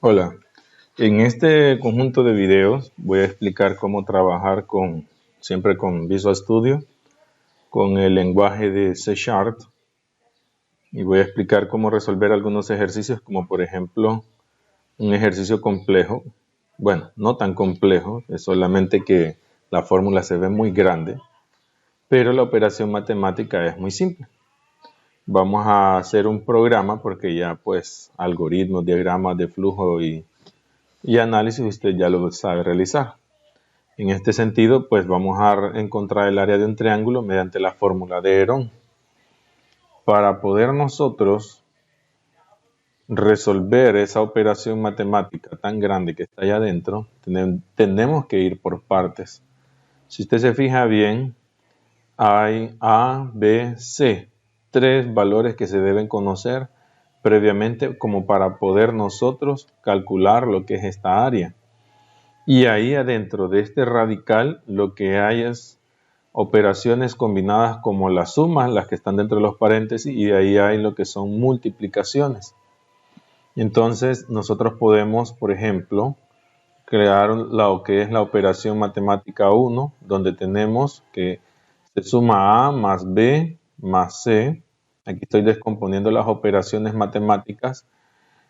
Hola, en este conjunto de videos voy a explicar cómo trabajar siempre con Visual Studio, con el lenguaje de C# y voy a explicar cómo resolver algunos ejercicios como por ejemplo un ejercicio complejo, bueno, no tan complejo, es solamente que la fórmula se ve muy grande, pero la operación matemática es muy simple. Vamos a hacer un programa porque ya pues algoritmos, diagramas de flujo y análisis usted ya lo sabe realizar. En este sentido, pues vamos a encontrar el área de un triángulo mediante la fórmula de Herón. Para poder nosotros resolver esa operación matemática tan grande que está allá adentro, tenemos que ir por partes. Si usted se fija bien, hay A, B, C, 3 valores que se deben conocer previamente como para poder nosotros calcular lo que es esta área. Y ahí adentro de este radical lo que hay es operaciones combinadas como las sumas, las que están dentro de los paréntesis, y de ahí hay lo que son multiplicaciones. Entonces nosotros podemos, por ejemplo, crear lo que es la operación matemática 1, donde tenemos que se suma A más B más C. Aquí estoy descomponiendo las operaciones matemáticas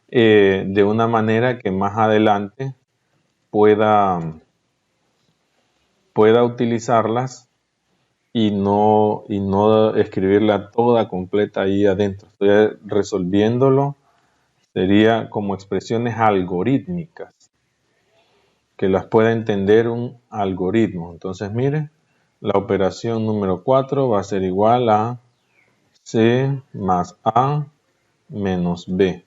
de una manera que más adelante pueda utilizarlas y no escribirla toda completa ahí adentro. Estoy resolviéndolo, sería como expresiones algorítmicas, que las pueda entender un algoritmo. Entonces, mire, la operación número 4 va a ser igual a C más A menos B.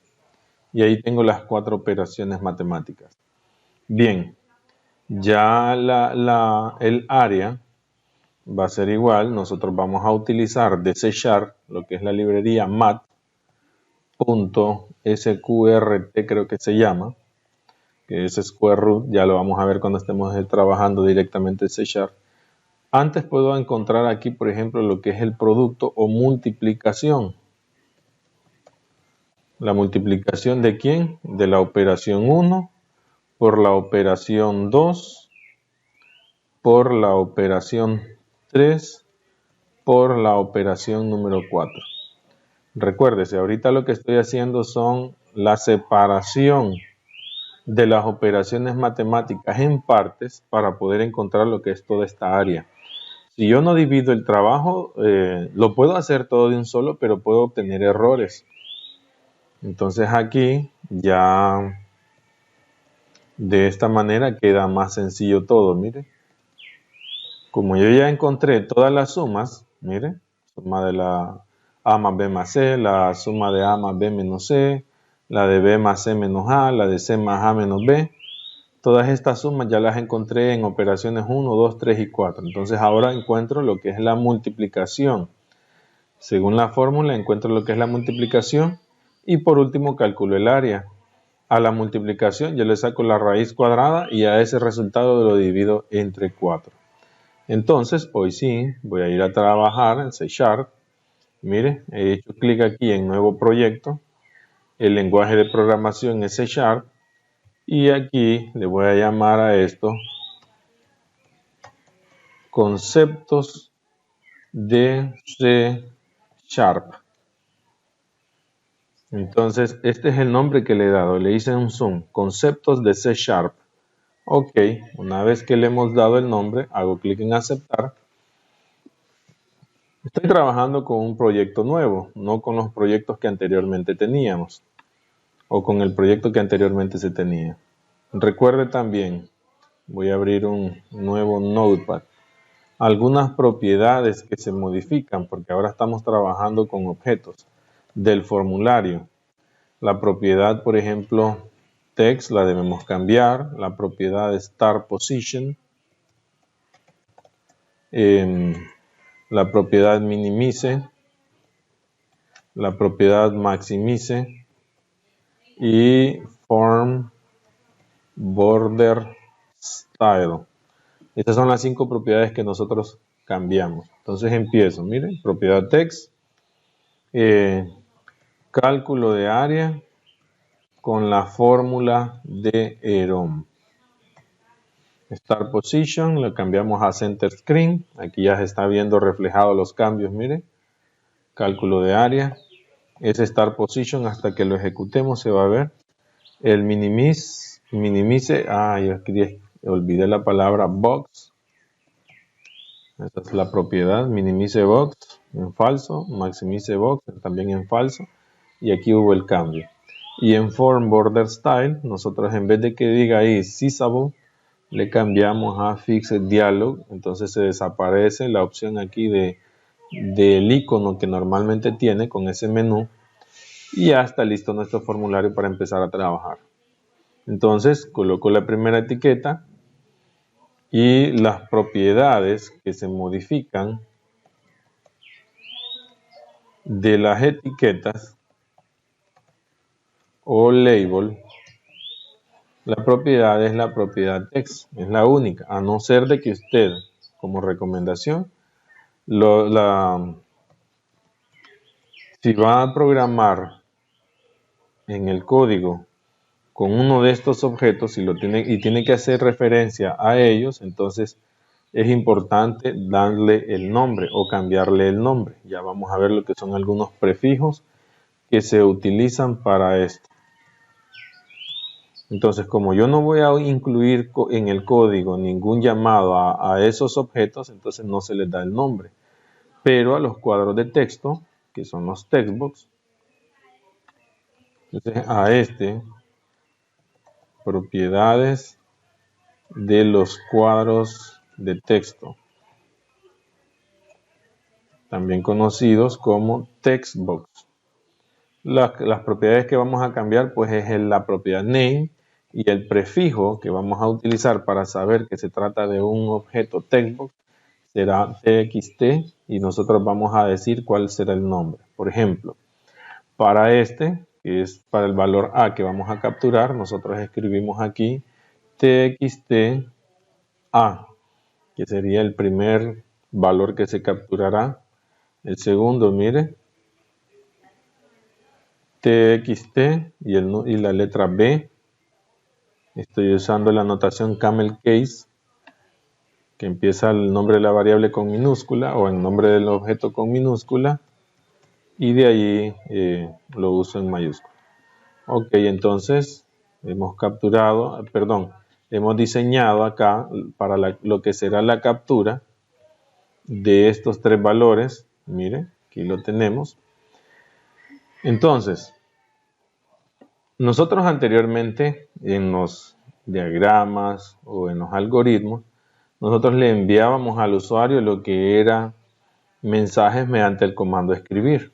Y ahí tengo las 4 operaciones matemáticas. Bien, ya el área va a ser igual, nosotros vamos a utilizar de C# lo que es la librería mat.sqrt creo que se llama, que es square root, ya lo vamos a ver cuando estemos trabajando directamente C#. Antes puedo encontrar aquí, por ejemplo, lo que es el producto o multiplicación. La multiplicación ¿de quién? De la operación 1 por la operación 2 por la operación 3 por la operación número 4. Recuérdese, ahorita lo que estoy haciendo son la separación de las operaciones matemáticas en partes para poder encontrar lo que es toda esta área. Si yo no divido el trabajo, lo puedo hacer todo de un solo, pero puedo obtener errores. Entonces aquí ya de esta manera queda más sencillo todo, mire. Como yo ya encontré todas las sumas, mire, suma de la A más B más C, la suma de A más B menos C, la de B más C menos A, la de C más A menos B. Todas estas sumas ya las encontré en operaciones 1, 2, 3 y 4. Entonces ahora encuentro lo que es la multiplicación. Según la fórmula encuentro lo que es la multiplicación y por último calculo el área. A la multiplicación yo le saco la raíz cuadrada y a ese resultado lo divido entre 4. Entonces, hoy sí, voy a ir a trabajar en C#. Mire, he hecho clic aquí en Nuevo Proyecto. El lenguaje de programación es C#. Y aquí le voy a llamar a esto Conceptos de C#. Entonces, este es el nombre que le he dado. Le hice un zoom. Conceptos de C#. Ok, una vez que le hemos dado el nombre, hago clic en aceptar. Estoy trabajando con un proyecto nuevo, no con los proyectos que anteriormente teníamos o con el proyecto que anteriormente se tenía. Recuerde también, voy a abrir un nuevo Notepad, algunas propiedades que se modifican porque ahora estamos trabajando con objetos del formulario. La propiedad, por ejemplo, text la debemos cambiar, la propiedad start position, la propiedad minimize, la propiedad maximize y form border style. Estas son las 5 propiedades que nosotros cambiamos. Entonces empiezo, miren, propiedad text, cálculo de área con la fórmula de Heron. Start Position, lo cambiamos a Center Screen. Aquí ya se está viendo reflejado los cambios, mire. Cálculo de área. Es Start Position, hasta que lo ejecutemos se va a ver. El minimize, yo olvidé la palabra box. Esta es la propiedad, minimize box en falso, maximize box también en falso. Y aquí hubo el cambio. Y en Form Border Style, nosotros en vez de que diga ahí Seizable, le cambiamos a Fixed Dialog. Entonces se desaparece la opción aquí del icono que normalmente tiene con ese menú. Y ya está listo nuestro formulario para empezar a trabajar. Entonces coloco la primera etiqueta y las propiedades que se modifican de las etiquetas o label. La propiedad es la propiedad text, es la única, a no ser de que usted, como recomendación, si va a programar en el código con uno de estos objetos y tiene que hacer referencia a ellos, entonces es importante darle el nombre o cambiarle el nombre. Ya vamos a ver lo que son algunos prefijos que se utilizan para esto. Entonces, como yo no voy a incluir en el código ningún llamado a esos objetos, entonces no se les da el nombre. Pero a los cuadros de texto, que son los textbox, entonces a propiedades de los cuadros de texto, también conocidos como textbox. Las propiedades que vamos a cambiar pues es la propiedad name y el prefijo que vamos a utilizar para saber que se trata de un objeto textbox será txt y nosotros vamos a decir cuál será el nombre. Por ejemplo, para que es para el valor A que vamos a capturar, nosotros escribimos aquí txt A, que sería el primer valor que se capturará. El segundo, mire, txt y la letra B. Estoy usando la notación camel case, que empieza el nombre de la variable con minúscula o el nombre del objeto con minúscula y de allí lo uso en mayúscula. Ok, entonces hemos diseñado acá para lo que será la captura de estos tres valores. Mire, aquí lo tenemos. Entonces, nosotros anteriormente en los diagramas o en los algoritmos, nosotros le enviábamos al usuario lo que era mensajes mediante el comando escribir.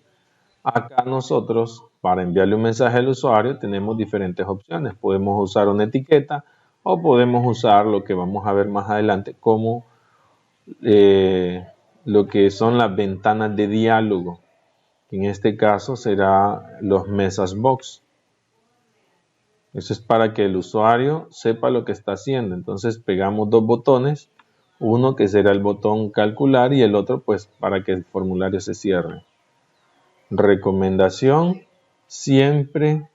Acá nosotros, para enviarle un mensaje al usuario, tenemos diferentes opciones. Podemos usar una etiqueta o podemos usar lo que vamos a ver más adelante como lo que son las ventanas de diálogo. En este caso será los message box. Eso es para que el usuario sepa lo que está haciendo. Entonces pegamos dos botones, uno que será el botón calcular y el otro pues para que el formulario se cierre. Recomendación, siempre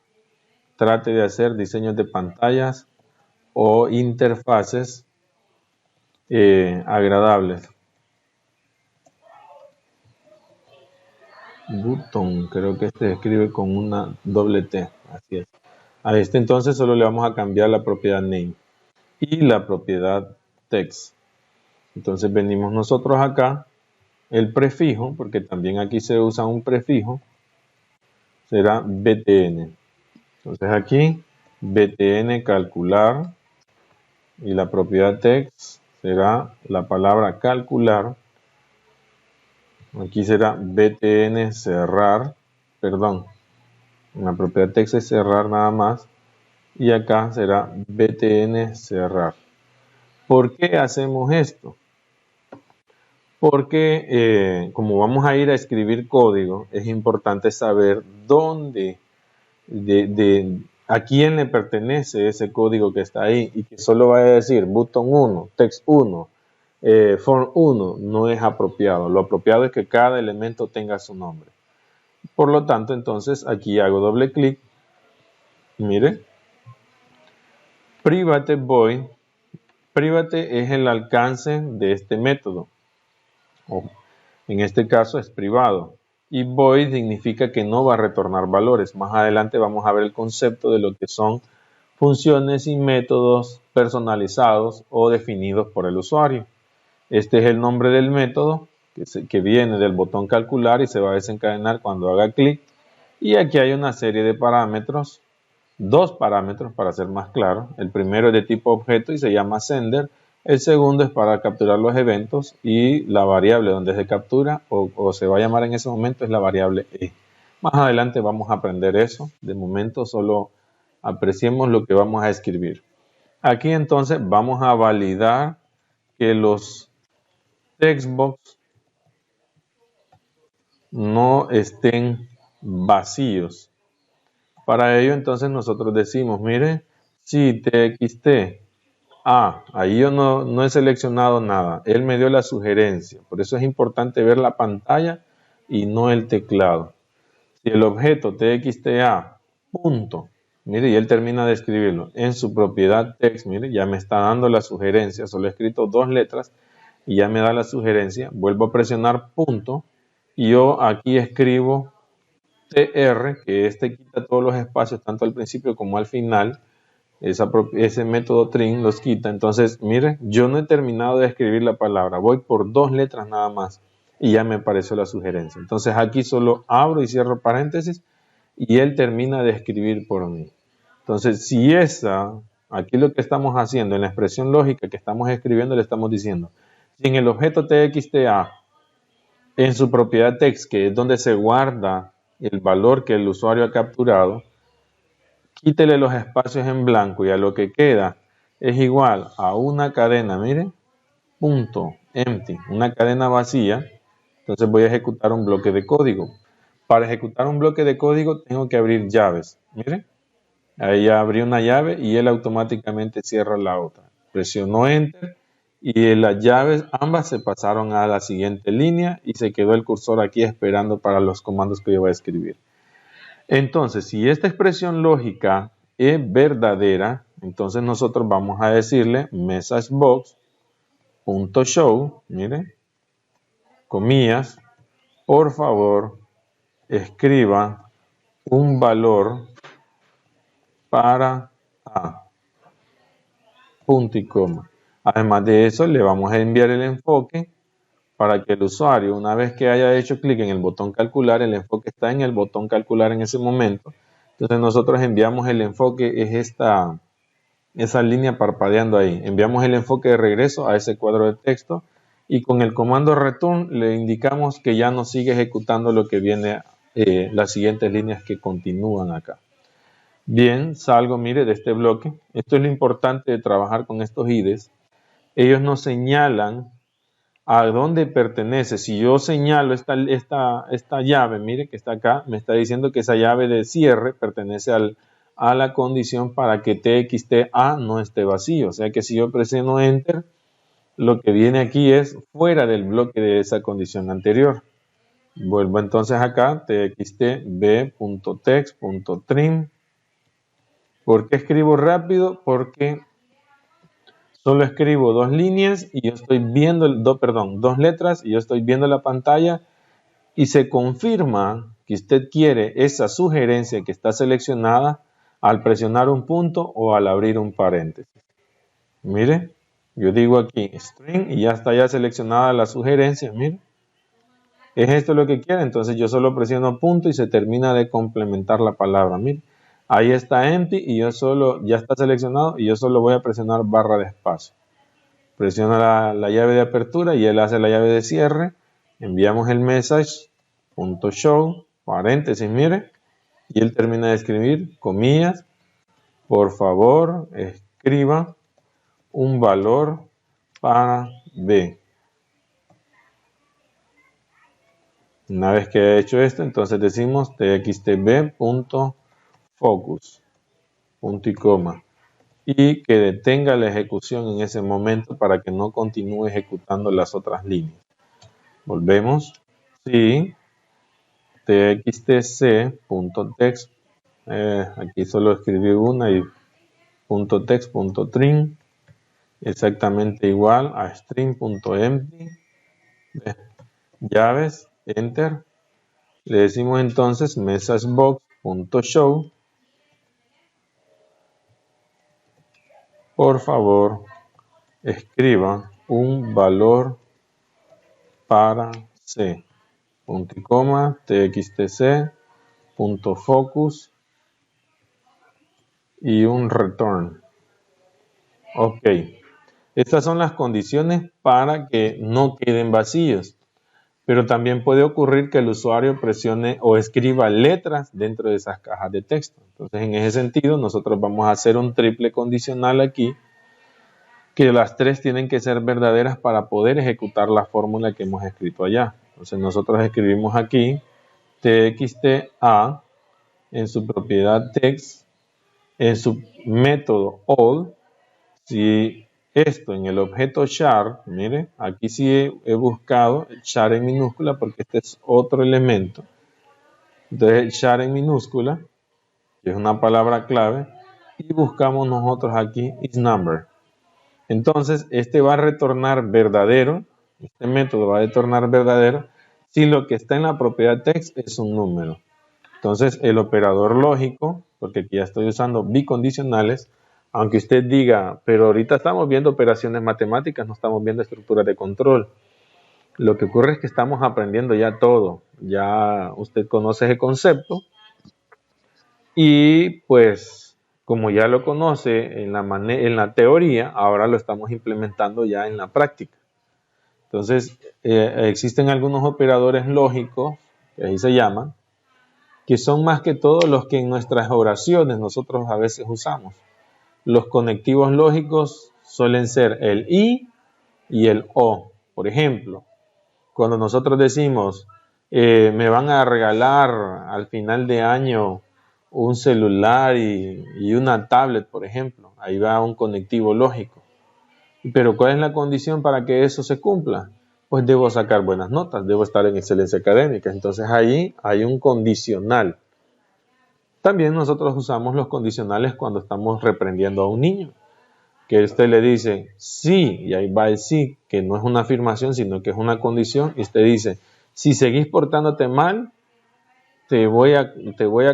trate de hacer diseños de pantallas o interfaces agradables. Button, creo que se escribe con una doble T, así es. A entonces solo le vamos a cambiar la propiedad name y la propiedad text. Entonces venimos nosotros acá, el prefijo, porque también aquí se usa un prefijo, será btn. Entonces aquí btn calcular y la propiedad text será la palabra calcular. Aquí será btn cerrar, la propiedad text es cerrar nada más y acá será btn cerrar. ¿Por qué hacemos esto? Porque como vamos a ir a escribir código, es importante saber dónde, a quién le pertenece ese código que está ahí y que solo vaya a decir button 1, text 1, form 1, no es apropiado. Lo apropiado es que cada elemento tenga su nombre. Por lo tanto, entonces aquí hago doble clic Mire, private void, private es el alcance de este método, o en este caso es privado, y void significa que no va a retornar valores. Más adelante vamos a ver el concepto de lo que son funciones y métodos personalizados o definidos por el usuario. Este es el nombre del método que viene del botón calcular y se va a desencadenar cuando haga clic. Y aquí hay una serie de parámetros, dos parámetros para ser más claro. El primero es de tipo objeto y se llama sender. El segundo es para capturar los eventos y la variable donde se captura o se va a llamar en ese momento es la variable e. Más adelante vamos a aprender eso. De momento solo apreciemos lo que vamos a escribir. Aquí entonces vamos a validar que los textbox no estén vacíos. Para ello entonces nosotros decimos, mire, si txt ahí yo no he seleccionado nada, él me dio la sugerencia, por eso es importante ver la pantalla y no el teclado. Si el objeto txt punto, mire, y él termina de escribirlo en su propiedad text, mire, ya me está dando la sugerencia, solo he escrito dos letras y ya me da la sugerencia, vuelvo a presionar punto y yo aquí escribo tr, que este quita todos los espacios tanto al principio como al final, ese método trim los quita. Entonces, mire, yo no he terminado de escribir la palabra, voy por dos letras nada más y ya me apareció la sugerencia. Entonces aquí solo abro y cierro paréntesis y él termina de escribir por mí. Entonces, si aquí lo que estamos haciendo en la expresión lógica que estamos escribiendo, le estamos diciendo, si en el objeto txt en su propiedad text, que es donde se guarda el valor que el usuario ha capturado, quítele los espacios en blanco y a lo que queda es igual a una cadena, mire, punto, empty, una cadena vacía. Entonces voy a ejecutar un bloque de código. Para ejecutar un bloque de código tengo que abrir llaves, mire. Ahí ya abrí una llave y él automáticamente cierra la otra. Presionó Enter y las llaves ambas se pasaron a la siguiente línea y se quedó el cursor aquí esperando para los comandos que yo voy a escribir. Entonces, si esta expresión lógica es verdadera, entonces nosotros vamos a decirle messagebox.show, mire, comillas, por favor, escriba un valor para A, punto y coma. Además de eso, le vamos a enviar el enfoque para que el usuario, una vez que haya hecho clic en el botón calcular, el enfoque está en el botón calcular en ese momento. Entonces nosotros enviamos el enfoque, es esa línea parpadeando ahí. Enviamos el enfoque de regreso a ese cuadro de texto y con el comando return le indicamos que ya no sigue ejecutando lo que viene, las siguientes líneas que continúan acá. Bien, salgo, mire, de este bloque. Esto es lo importante de trabajar con estos IDEs. Ellos nos señalan a dónde pertenece. Si yo señalo esta llave, mire que está acá, me está diciendo que esa llave de cierre pertenece a la condición para que txt no esté vacío. O sea que si yo presiono Enter, lo que viene aquí es fuera del bloque de esa condición anterior. Vuelvo entonces acá, txtb.text.trim. ¿Por qué escribo rápido? Porque solo escribo dos líneas y yo estoy viendo, dos letras y yo estoy viendo la pantalla y se confirma que usted quiere esa sugerencia que está seleccionada al presionar un punto o al abrir un paréntesis. Mire, yo digo aquí string y ya está ya seleccionada la sugerencia, mire. ¿Es esto lo que quiere? Entonces yo solo presiono punto y se termina de complementar la palabra, mire. Ahí está empty y ya está seleccionado y yo solo voy a presionar barra de espacio. Presiona la llave de apertura y él hace la llave de cierre. Enviamos el message.show, paréntesis, mire, y él termina de escribir, comillas, por favor, escriba un valor para B. Una vez que he hecho esto, entonces decimos txtb.focus, punto y coma, y que detenga la ejecución en ese momento para que no continúe ejecutando las otras líneas. Volvemos. Si txtc.text, Aquí solo escribí una y .text.trim, exactamente igual a string.empty, llaves, enter. Le decimos entonces messagebox.show. Por favor, escriba un valor para C, punto y coma, txtc, punto focus y un return. Ok, estas son las condiciones para que no queden vacíos, pero también puede ocurrir que el usuario presione o escriba letras dentro de esas cajas de texto. Entonces, en ese sentido, nosotros vamos a hacer un triple condicional aquí, que las tres tienen que ser verdaderas para poder ejecutar la fórmula que hemos escrito allá. Entonces, nosotros escribimos aquí txta en su propiedad text, en su método all. Si esto en el objeto char, mire, aquí sí he buscado el char en minúscula porque este es otro elemento. Entonces el char en minúscula, que es una palabra clave, y buscamos nosotros aquí isNumber. Entonces este va a retornar verdadero, este método va a retornar verdadero si lo que está en la propiedad text es un número. Entonces el operador lógico, porque aquí ya estoy usando bicondicionales, aunque usted diga, pero ahorita estamos viendo operaciones matemáticas, no estamos viendo estructuras de control. Lo que ocurre es que estamos aprendiendo ya todo, ya usted conoce ese concepto y pues como ya lo conoce en la teoría, ahora lo estamos implementando ya en la práctica. Entonces existen algunos operadores lógicos, que ahí se llaman, que son más que todo los que en nuestras oraciones nosotros a veces usamos. Los conectivos lógicos suelen ser el y el o. Por ejemplo, cuando nosotros decimos, me van a regalar al final de año un celular y una tablet, por ejemplo, ahí va un conectivo lógico. Pero ¿cuál es la condición para que eso se cumpla? Pues debo sacar buenas notas, debo estar en excelencia académica. Entonces ahí hay un condicional. También nosotros usamos los condicionales cuando estamos reprendiendo a un niño, que usted le dice sí, y ahí va el sí, que no es una afirmación, sino que es una condición, y usted dice, si seguís portándote mal, te voy a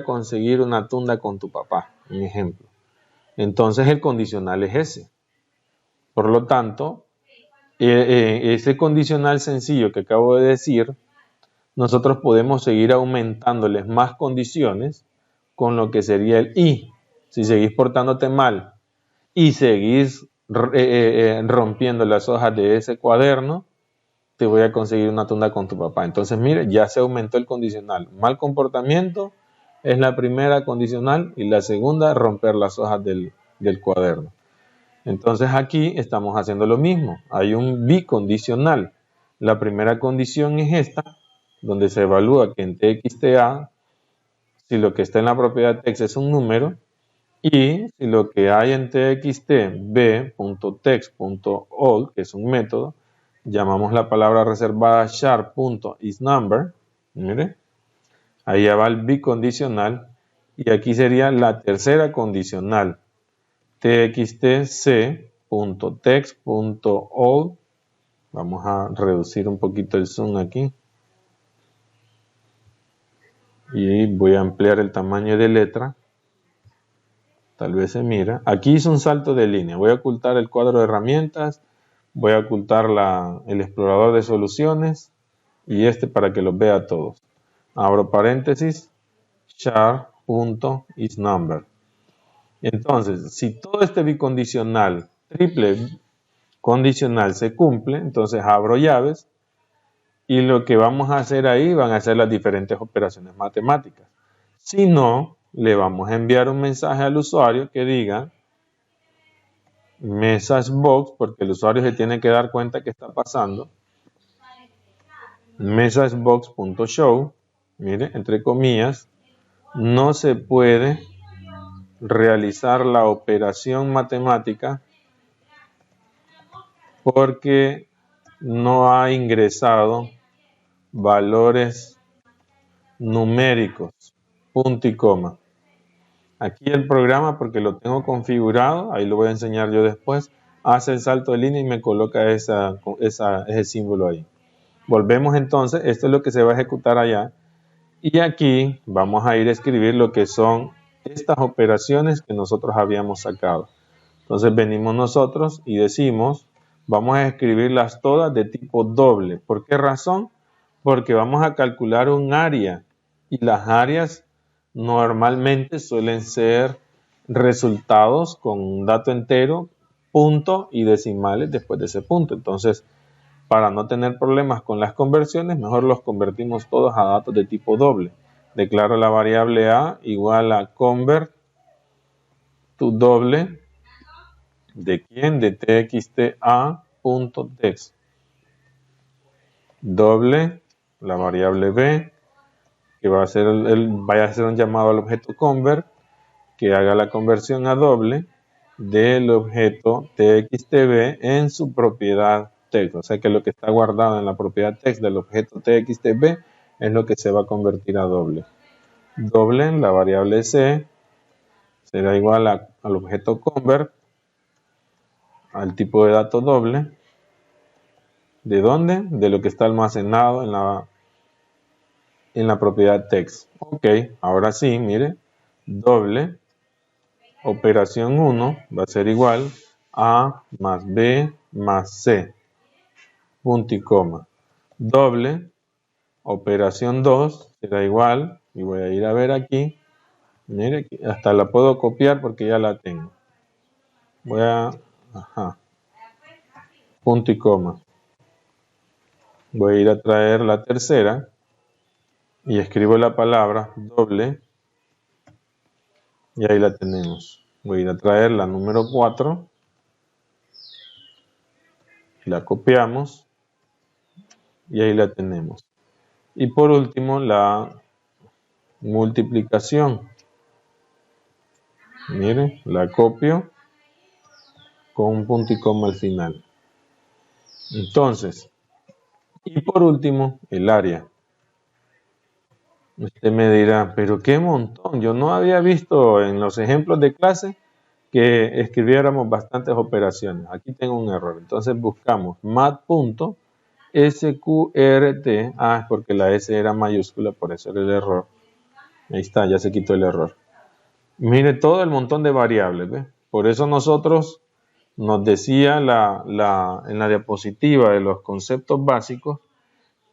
conseguir una tunda con tu papá, un ejemplo. Entonces el condicional es ese. Por lo tanto, ese condicional sencillo que acabo de decir, nosotros podemos seguir aumentándoles más condiciones con lo que sería el y. Si seguís portándote mal y seguís rompiendo las hojas de ese cuaderno, te voy a conseguir una tunda con tu papá. Entonces, mire, ya se aumentó el condicional. Mal comportamiento es la primera condicional y la segunda, romper las hojas del cuaderno. Entonces aquí estamos haciendo lo mismo. Hay un bicondicional. La primera condición es esta, donde se evalúa que en txta, si lo que está en la propiedad text es un número, y si lo que hay en txt b.text.all, que es un método, llamamos la palabra reservada char.isNumber, mire, ahí ya va el bicondicional, y aquí sería la tercera condicional, txtc.text.all. Vamos a reducir un poquito el zoom aquí. Y voy a ampliar el tamaño de letra. Tal vez se mira. Aquí hice un salto de línea. Voy a ocultar el cuadro de herramientas. Voy a ocultar el explorador de soluciones. Y este para que los vea todos. Abro paréntesis. char.isNumber. Entonces, si todo este bicondicional, triple condicional se cumple, entonces abro llaves. Y lo que vamos a hacer ahí van a ser las diferentes operaciones matemáticas. Si no, le vamos a enviar un mensaje al usuario que diga messagebox, porque el usuario se tiene que dar cuenta que está pasando. Messagebox.show, mire, entre comillas, no se puede realizar la operación matemática porque no ha ingresado valores numéricos, punto y coma. Aquí el programa, porque lo tengo configurado, ahí lo voy a enseñar yo después, hace el salto de línea y me coloca ese símbolo ahí. Volvemos entonces, esto es lo que se va a ejecutar allá. Y aquí vamos a ir a escribir lo que son estas operaciones que nosotros habíamos sacado. Entonces venimos nosotros y decimos, vamos a escribirlas todas de tipo doble. ¿Por qué razón? Porque vamos a calcular un área y las áreas normalmente suelen ser resultados con un dato entero, punto y decimales después de ese punto. Entonces, para no tener problemas con las conversiones, mejor los convertimos todos a datos de tipo doble. Declaro la variable a igual a convert to doble. ¿De quién? De txt_a.text. Doble, la variable b, que va a ser vaya a hacer un llamado al objeto convert, que haga la conversión a doble del objeto txtb en su propiedad text. O sea que lo que está guardado en la propiedad text del objeto txtb es lo que se va a convertir a doble. Doble, la variable c, será igual al objeto convert, al tipo de dato doble. ¿De dónde? De lo que está almacenado en la propiedad text. Ok, ahora sí, mire, doble, operación 1 va a ser igual a más b más c, punto y coma. Doble, operación 2 será igual, y voy a ir a ver aquí, mire, hasta la puedo copiar porque ya la tengo. Voy a, punto y coma. Voy a ir a traer la tercera y escribo la palabra doble y ahí la tenemos. Voy a ir a traer la número 4, la copiamos y ahí la tenemos. Y por último la multiplicación. Miren, la copio con un punto y coma al final. Entonces, y por último, el área. Usted me dirá, pero qué montón. Yo no había visto en los ejemplos de clase que escribiéramos bastantes operaciones. Aquí tengo un error. Entonces buscamos mat.sqrt. Es porque la S era mayúscula, por eso era el error. Ahí está, ya se quitó el error. Mire todo el montón de variables, ¿ve? Por eso nosotros nos decía en la diapositiva de los conceptos básicos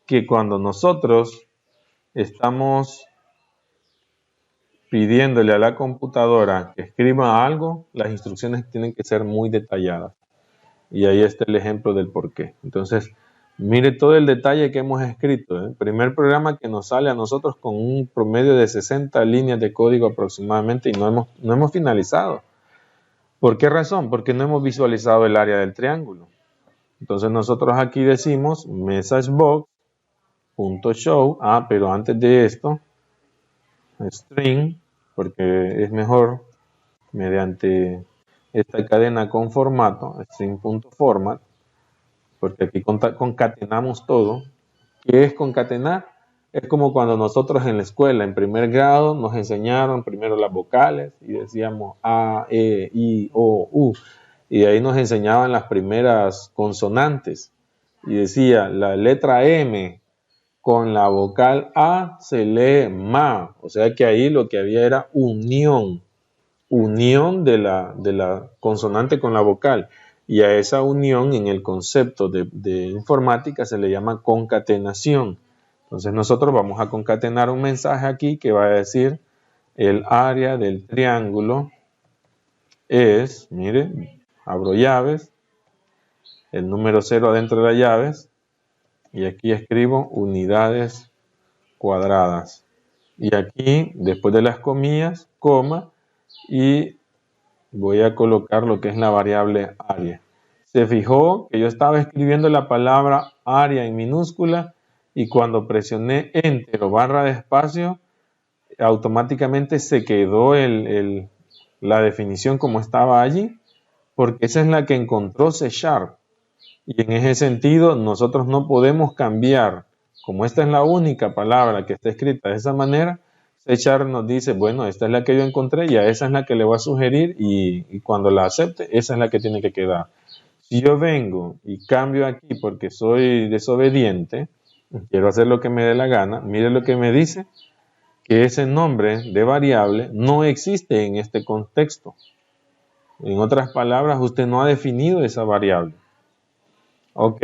que cuando nosotros estamos pidiéndole a la computadora que escriba algo, las instrucciones tienen que ser muy detalladas. Y ahí está el ejemplo del por qué. Entonces, mire todo el detalle que hemos escrito. El primer programa que nos sale a nosotros con un promedio de 60 líneas de código aproximadamente y no hemos finalizado. ¿Por qué razón? Porque no hemos visualizado el área del triángulo. Entonces nosotros aquí decimos messagebox.show. Pero antes de esto, string, porque es mejor mediante esta cadena con formato, string.format, porque aquí concatenamos todo. ¿Qué es concatenar? Es como cuando nosotros en la escuela, en primer grado, nos enseñaron primero las vocales y decíamos A, E, I, O, U. Y de ahí nos enseñaban las primeras consonantes. Y decía, la letra M con la vocal A se lee ma. O sea que ahí lo que había era unión de la consonante con la vocal. Y a esa unión en el concepto de informática se le llama concatenación. Entonces nosotros vamos a concatenar un mensaje aquí que va a decir el área del triángulo es, mire, abro llaves, el número 0 adentro de las llaves y aquí escribo unidades cuadradas. Y aquí, después de las comillas, coma, y voy a colocar lo que es la variable área. Se fijó que yo estaba escribiendo la palabra área en minúscula y cuando presioné enter o barra de espacio, automáticamente se quedó la definición como estaba allí, porque esa es la que encontró C#. Y en ese sentido, nosotros no podemos cambiar, como esta es la única palabra que está escrita de esa manera, C# nos dice, bueno, esta es la que yo encontré y a esa es la que le voy a sugerir y cuando la acepte, esa es la que tiene que quedar. Si yo vengo y cambio aquí porque soy desobediente, quiero hacer lo que me dé la gana, mire lo que me dice, que ese nombre de variable no existe en este contexto. En otras palabras, usted no ha definido esa variable. Ok,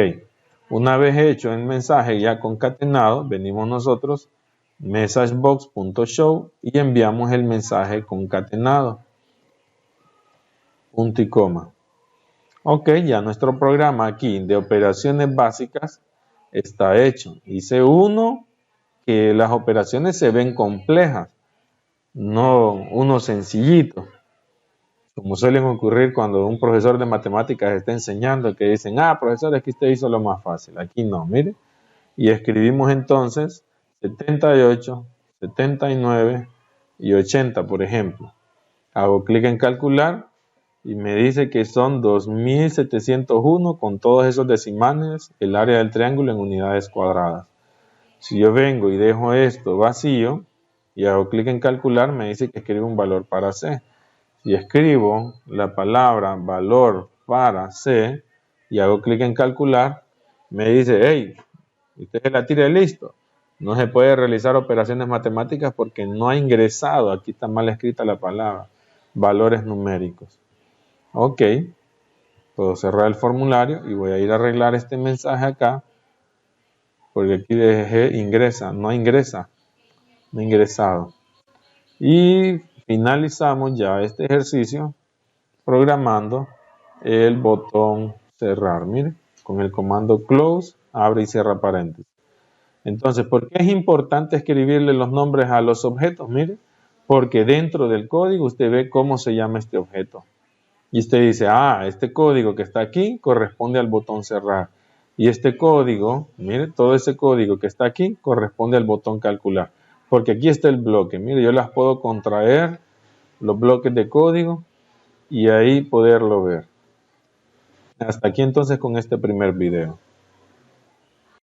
una vez hecho el mensaje ya concatenado, venimos nosotros, messagebox.show y enviamos el mensaje concatenado, punto y coma. Ok, ya nuestro programa aquí de operaciones básicas está hecho. Hice uno que las operaciones se ven complejas, no uno sencillito, como suelen ocurrir cuando un profesor de matemáticas está enseñando, que dicen, profesor, es que usted hizo lo más fácil. Aquí no, mire. Y escribimos entonces 78, 79 y 80, por ejemplo. Hago clic en calcular y me dice que son 2701 con todos esos decimales, el área del triángulo en unidades cuadradas. Si yo vengo y dejo esto vacío y hago clic en calcular, me dice que escribo un valor para C. Si escribo la palabra valor para C y hago clic en calcular, me dice, hey, usted se la tira y listo. No se puede realizar operaciones matemáticas porque no ha ingresado, aquí está mal escrita la palabra, valores numéricos. Ok, puedo cerrar el formulario y voy a ir a arreglar este mensaje acá, porque aquí dejé ingresa, no ingresa, no ingresado. Y finalizamos ya este ejercicio programando el botón cerrar, mire, con el comando close, abre y cierra paréntesis. Entonces, ¿por qué es importante escribirle los nombres a los objetos? Mire, porque dentro del código usted ve cómo se llama este objeto. Y usted dice, este código que está aquí corresponde al botón cerrar. Y este código, mire, todo ese código que está aquí corresponde al botón calcular. Porque aquí está el bloque. Mire, yo las puedo contraer, los bloques de código, y ahí poderlo ver. Hasta aquí entonces con este primer video.